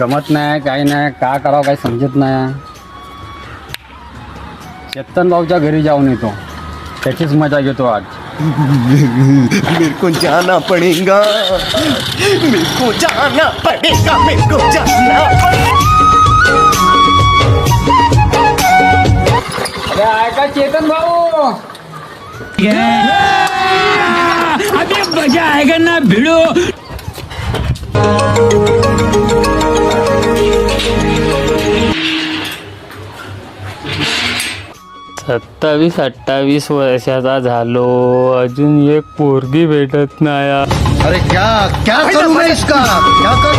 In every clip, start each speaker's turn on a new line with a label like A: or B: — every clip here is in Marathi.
A: गमत नाही, काही नाही, का करावं काही समजत नाही. चेतन भाऊच्या घरी जाऊन येतो, त्याचीच मजा घेतो आज.
B: मेरे को जाना पड़ेगा, मेरे को जाना पड़ेगा, मेरे को जाना पड़ेगा.
A: अरे आहे का चेतन भाऊ?
C: अभी मजा आएगा ना भिड़ो.
D: 27-28 वर्षाचा झालो, अजून एक पोरगी भेटत नाही.
B: अरे क्या क्या करूं मैं इसका, क्या कर.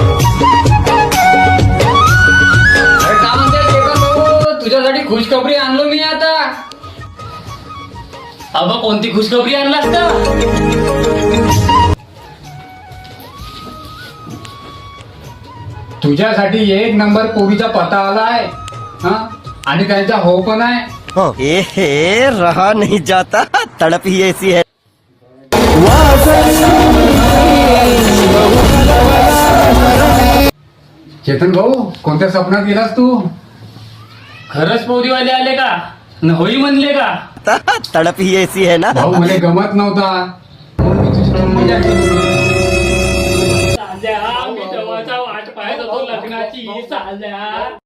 A: अरे का म्हणते चेतन भाऊ, तुझ्यासाठी खुशखबरी आणलो मी आता.
D: अबा कोणती खुशखबरी आणलास का?
A: तुझ्यासाठी एक नंबर पोरीचा पता आलाय. हा, आणि त्यांचा हो पण आहे.
B: हे रहा नहीं जाता, तड़प ही ऐसी है.
A: चेतन भाऊ, कोणत्या स्वप्नात गेलास तू?
D: खरंच पोरीवाले आले का? न होई म्हणले का?
B: तड़प ही ऐसी है ना.
A: भाऊ मला गमत नव्हता, म्हणून मी तुझी मजा केली.
D: साल्या, मी तेव्हाचा वाट पाहत होतो लग्नाची. साल्या